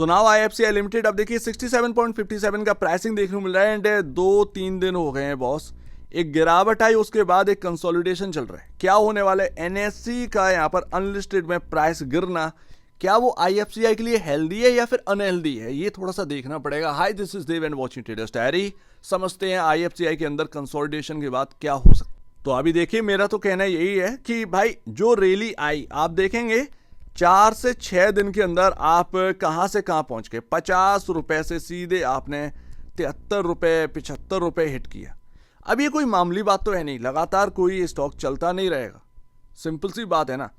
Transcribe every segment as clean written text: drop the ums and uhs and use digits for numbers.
Now IFCI limited, अब देखिए 67.57 का प्राइसिंग देखने को मिल रहा है एंड 2-3 दिन हो गए हैं बॉस, एक गिरावट आई, उसके बाद एक कंसोलिडेशन चल रहा है। क्या होने वाला है? NSE का यहाँ पर अनलिस्टेड में प्राइस गिरना, क्या वो IFCI के लिए हेल्दी है या फिर अनहेल्दी है, ये थोड़ा सा देखना पड़ेगा। Hi, this is Dev and watching traders diary. समझते हैं IFCI के अंदर कंसोलिडेशन के बाद क्या हो सकता है। तो अभी देखिए, मेरा तो कहना यही है कि भाई जो रैली आई, आप देखेंगे 4 से 6 दिन के अंदर आप कहां से कहां पहुंच गए। 50 रुपए से सीधे आपने 73 रुपए 75 रुपए हिट किया। अब ये कोई मामूली बात तो है नहीं, लगातार कोई स्टॉक चलता नहीं रहेगा, सिंपल सी बात है ना।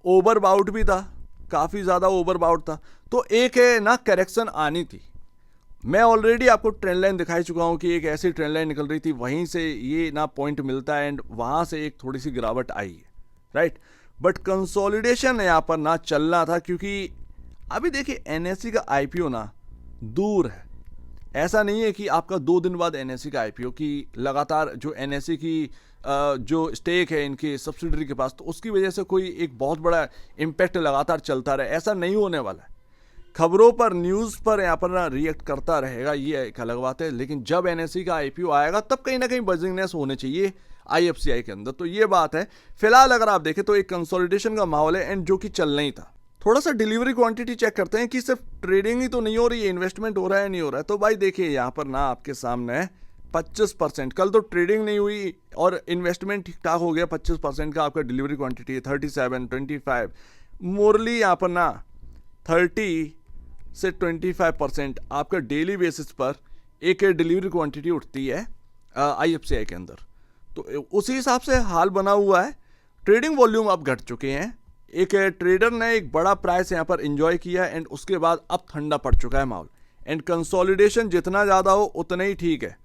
ओवरबाउट भी था, काफ़ी ज़्यादा ओवरबाउट था, तो एक है ना करेक्शन आनी थी। मैं ऑलरेडी आपको ट्रेंड लाइन दिखाई चुका हूं कि एक ऐसी ट्रेंड लाइन निकल रही थी, वहीं से ये ना पॉइंट मिलता है एंड वहां से एक थोड़ी सी गिरावट आई है, राइट। बट कंसोलिडेशन यहाँ पर ना चलना था, क्योंकि अभी देखिए NSE का IPO ना दूर है। ऐसा नहीं है कि आपका 2 दिन बाद NSE का IPO की लगातार जो NSE की जो स्टेक है इनके सब्सिडरी के पास, तो उसकी वजह से कोई एक बहुत बड़ा इम्पैक्ट लगातार चलता रहे, ऐसा नहीं होने वाला है। खबरों पर, न्यूज़ पर यहाँ पर ना रिएक्ट करता रहेगा, ये एक अलग बात है। लेकिन जब NSE का IPO आएगा तब कहीं ना कहीं बजिंगनेस होने चाहिए IFCI के अंदर, तो ये बात है। फिलहाल अगर आप देखें तो एक कंसोलिडेशन का माहौल है एंड जो कि चलना ही था। थोड़ा सा डिलीवरी क्वांटिटी चेक करते हैं कि सिर्फ ट्रेडिंग ही तो नहीं हो रही है, इन्वेस्टमेंट हो रहा है नहीं हो रहा है। तो भाई देखिए, यहाँ पर ना आपके सामने 25%, कल तो ट्रेडिंग नहीं हुई और इन्वेस्टमेंट ठीक ठाक हो गया। 25% का आपका डिलीवरी क्वांटिटी है। 37, 25 मोरली यहाँ पर ना 30 से 25% आपका डेली बेसिस पर एक डिलीवरी क्वांटिटी उठती है IFCI के अंदर। तो उसी हिसाब से हाल बना हुआ है। ट्रेडिंग वॉल्यूम अब घट चुके हैं। एक ट्रेडर ने एक बड़ा प्राइस यहाँ पर एंजॉय किया एंड उसके बाद अब ठंडा पड़ चुका है माहौल एंड कंसोलिडेशन जितना ज़्यादा हो उतना ही ठीक है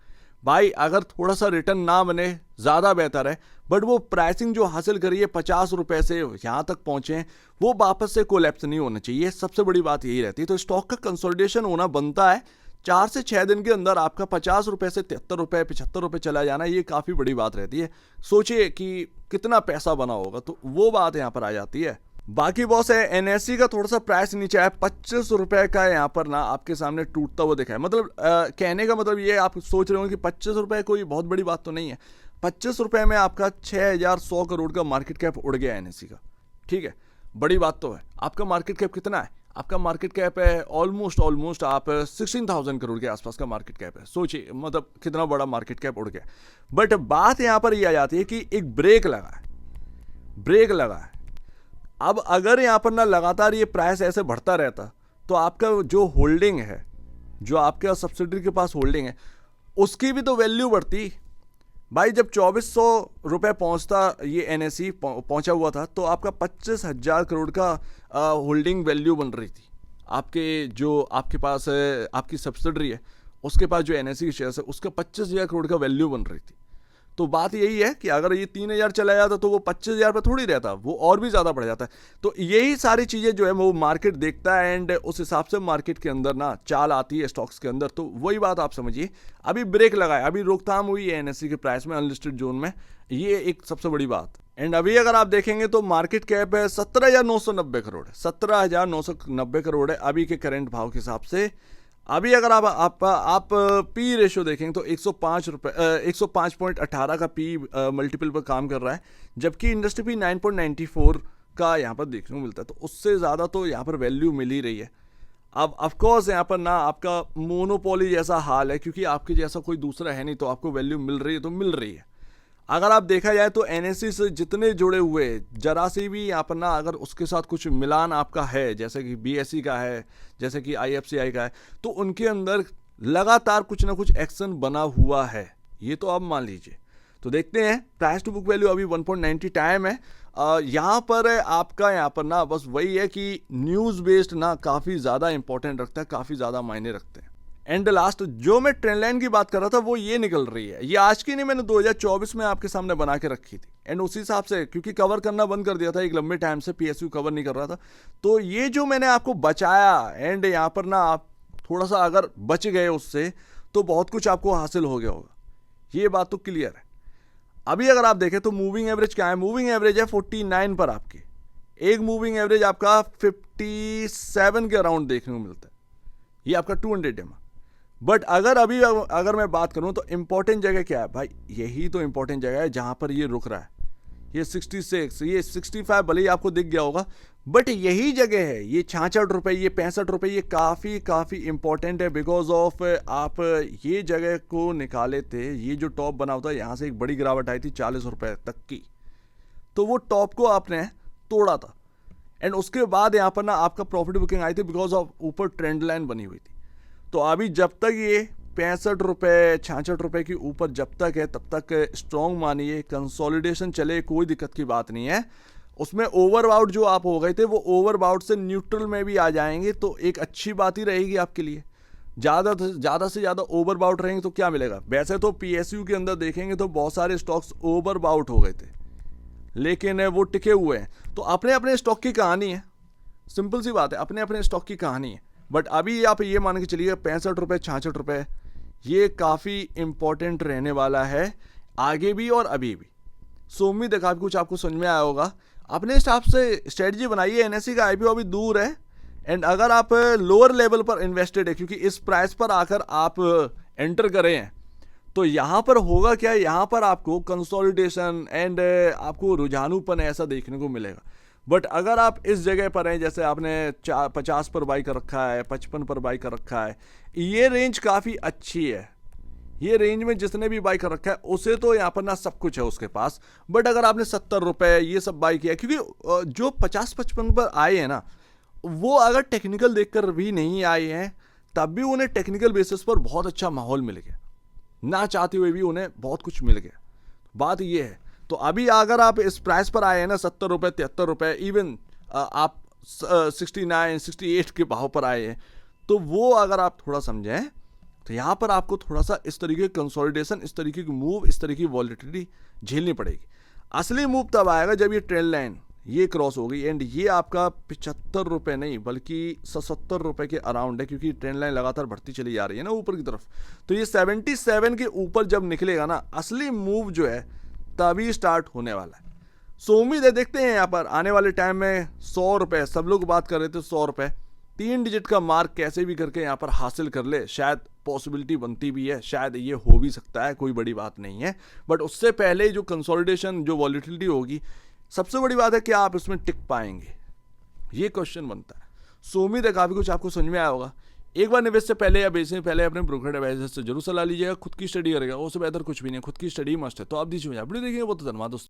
भाई। अगर थोड़ा सा रिटर्न ना बने ज़्यादा बेहतर है, बट वो प्राइसिंग जो हासिल करी है 50 रुपए से यहाँ तक पहुँचे हैं, वो वापस से कोलैप्स नहीं होना चाहिए। सबसे बड़ी बात यही रहती है। तो स्टॉक का कंसोलिडेशन होना बनता है। 4 से 6 दिन के अंदर आपका 50 रुपए से 73 रुपए 75 रुपए चला जाना, ये काफ़ी बड़ी बात रहती है। सोचिए कि कितना पैसा बना होगा, तो वो बात यहाँ पर आ जाती है। बाकी बॉस है NSE का थोड़ा सा प्राइस नीचे आया, 25 रुपए का यहाँ पर ना आपके सामने टूटता हुआ दिखा है। मतलब कहने का मतलब ये, आप सोच रहे हो कि 25 रुपए कोई बहुत बड़ी बात तो नहीं है। 25 रुपए में आपका 6100 करोड़ का मार्केट कैप उड़ गया NSE का, ठीक है, बड़ी बात तो है। आपका मार्केट कैप कितना है? आपका मार्केट कैप है ऑलमोस्ट आप 16,000 करोड़ के आसपास का मार्केट कैप है। सोचिए मतलब कितना बड़ा मार्केट कैप उड़ गया। बट बात यहाँ पर यह आ जाती है कि एक ब्रेक लगा है। अब अगर यहाँ पर ना लगातार ये प्राइस ऐसे बढ़ता रहता, तो आपका जो होल्डिंग है, जो आपका सब्सिडरी के पास होल्डिंग है, उसकी भी तो वैल्यू बढ़ती भाई। जब 2400 रुपये पहुँचता ये NSE पहुँचा हुआ था, तो आपका 25,000 करोड़ का होल्डिंग वैल्यू बन रही थी। जो आपके पास आपकी सब्सिडरी है, उसके पास जो NSE के शेयर है, उसका 25,000 करोड़ का वैल्यू बन रही थी। तो बात यही है कि अगर ये 3,000 चला जाता तो वो 25,000 पर थोड़ी रहता, वो और भी ज़्यादा बढ़ जाता। तो यही सारी चीज़ें जो है वो मार्केट देखता है एंड उस हिसाब से मार्केट के अंदर ना चाल आती है स्टॉक्स के अंदर। तो वही बात आप समझिए, अभी ब्रेक लगा है, अभी रोकथाम हुई है NSE के प्राइस में अनलिस्टेड जोन में, ये एक सबसे बड़ी बात। एंड अभी अगर आप देखेंगे तो मार्केट कैप है 17,990 करोड़, 17,990 करोड़ है अभी के करंट भाव के हिसाब से। अभी अगर आप पी रेशो देखेंगे तो 105.18 का पी मल्टीपल पर काम कर रहा है, जबकि इंडस्ट्री पी 9.94 का यहाँ पर देखने को मिलता है। तो उससे ज़्यादा तो यहाँ पर वैल्यू मिल ही रही है। अब ऑफकोर्स यहाँ पर ना आपका मोनोपोली जैसा हाल है, क्योंकि आपके जैसा कोई दूसरा है नहीं, तो आपको वैल्यू मिल रही है तो मिल रही है। अगर आप देखा जाए तो NSE से जितने जुड़े हुए, जरा सी भी यहाँ पर ना अगर उसके साथ कुछ मिलान आपका है, जैसे कि BSE का है, जैसे कि IFCI का है, तो उनके अंदर लगातार कुछ ना कुछ एक्शन बना हुआ है, ये तो आप मान लीजिए। तो देखते हैं, प्राइस टू बुक वैल्यू अभी 1.90 टाइम है। यहाँ पर आपका यहाँ पर ना बस वही है कि न्यूज़ बेस्ड ना काफ़ी ज़्यादा इंपॉर्टेंट रखता है, काफ़ी ज़्यादा मायने रखते हैं। एंड लास्ट जो मैं ट्रेंड लाइन की बात कर रहा था वो ये निकल रही है, ये आज की नहीं, मैंने 2024 में आपके सामने बना के रखी थी। एंड उसी हिसाब से, क्योंकि कवर करना बंद कर दिया था एक लंबे टाइम से, PSU कवर नहीं कर रहा था, तो ये जो मैंने आपको बचाया एंड यहाँ पर ना आप थोड़ा सा अगर बच गए उससे, तो बहुत कुछ आपको हासिल हो गया होगा, ये बात तो क्लियर है। अभी अगर आप देखें तो मूविंग एवरेज क्या है? मूविंग एवरेज है 49 पर आपकी, एक मूविंग एवरेज आपका 57 के अराउंड देखने को मिलता है। ये आपका 200 EMA। बट अगर मैं बात करूं तो इंपॉर्टेंट जगह क्या है भाई, यही तो इंपॉर्टेंट जगह है जहां पर ये रुक रहा है। ये 66, ये 65 भले ही आपको दिख गया होगा, बट यही जगह है, ये 66 रुपए, ये 65 रुपए, ये काफ़ी इंपॉर्टेंट है बिकॉज ऑफ आप ये जगह को निकाले थे। ये जो टॉप बना होता है, यहाँ से एक बड़ी गिरावट आई थी 40 रुपए तक की, तो वो टॉप को आपने तोड़ा था एंड उसके बाद यहाँ पर ना आपका प्रॉफिट बुकिंग आई थी बिकॉज ऑफ ऊपर ट्रेंड लाइन बनी हुई थी। तो अभी जब तक ये 65 रुपये 66 रुपये के ऊपर जब तक है, तब तक स्ट्रॉन्ग मानिए, कंसोलिडेशन चले, कोई दिक्कत की बात नहीं है। उसमें ओवरबाउट जो आप हो गए थे, वो ओवरबाउट से न्यूट्रल में भी आ जाएंगे, तो एक अच्छी बात ही रहेगी आपके लिए। ज़्यादा से ज़्यादा ओवरबाउट रहेंगे तो क्या मिलेगा? वैसे तो पीएसयू के अंदर देखेंगे तो बहुत सारे स्टॉक्स ओवरबाउट हो गए थे, लेकिन वो टिके हुए हैं। तो अपने अपने स्टॉक की कहानी है, सिंपल सी बात है, अपने अपने स्टॉक की कहानी है। बट अभी आप ये मान के चलिए 65 रुपये 66 रुपये, ये काफ़ी इंपॉर्टेंट रहने वाला है आगे भी और अभी भी। सो उम्मीद है काफ़ी कुछ आपको समझ में आया होगा। अपने हिसाब से स्ट्रेटजी बनाइए। एनएससी का आईपीओ अभी दूर है एंड अगर आप लोअर लेवल पर इन्वेस्टेड है, क्योंकि इस प्राइस पर आकर आप एंटर करें हैं, तो यहाँ पर होगा क्या, यहाँ पर आपको कंसोलिडेशन एंड आपको रुझानूपन ऐसा देखने को मिलेगा। बट अगर आप इस जगह पर हैं, जैसे आपने 50 पर बाई कर रखा है, 55 पर बाई कर रखा है, ये रेंज काफ़ी अच्छी है। ये रेंज में जिसने भी बाई कर रखा है उसे तो यहाँ पर ना सब कुछ है उसके पास। बट अगर आपने 70 रुपये ये सब बाई किया, क्योंकि जो 50-55 पर आए हैं ना, वो अगर टेक्निकल देखकर भी नहीं आए हैं, तब भी उन्हें टेक्निकल बेसिस पर बहुत अच्छा माहौल मिल गया, ना चाहते हुए भी उन्हें बहुत कुछ मिल गया। बात ये है। तो अभी अगर आप इस प्राइस पर आए हैं ना, 70 रुपये 73 रुपये, इवन आप 69 68 के भाव पर आए हैं, तो वो अगर आप थोड़ा समझें तो यहाँ पर आपको थोड़ा सा इस तरीके की कंसोलिडेशन, इस तरीके की मूव, इस तरीके की वॉलिटिलिटी झेलनी पड़ेगी। असली मूव तब आएगा जब ये ट्रेंड लाइन ये क्रॉस होगी एंड ये आपका 75 रुपये नहीं बल्कि 77 रुपये के अराउंड है, क्योंकि ट्रेंड लाइन लगातार बढ़ती चली जा रही है ना ऊपर की तरफ। तो ये 77 के ऊपर जब निकलेगा ना, असली मूव जो है तभी स्टार्ट होने वाला है। सो उम्मीद है, देखते हैं यहाँ पर आने वाले टाइम में 100 रुपये, सब लोग बात कर रहे थे 100 रुपये, 3 डिजिट का मार्क कैसे भी करके यहाँ पर हासिल कर ले। शायद पॉसिबिलिटी बनती भी है, शायद ये हो भी सकता है, कोई बड़ी बात नहीं है। बट उससे पहले जो कंसोलिडेशन, जो वॉलिटिलिटी होगी, सबसे बड़ी बात है कि आप इसमें टिक पाएंगे, ये क्वेश्चन बनता है। सो उम्मीद है काफ़ी कुछ आपको समझ में आया होगा। एक बार निवेश से पहले या बेचने से पहले अपने ब्रोकर एडवाइजर से जरूर सलाह लीजिएगा। खुद की स्टडी करेगा, उससे बेहतर कुछ भी नहीं है, खुद की स्टडी मस्ट है। तो आप दीजिए वीडियो देखेंगे, बहुत धन्यवाद दोस्तों।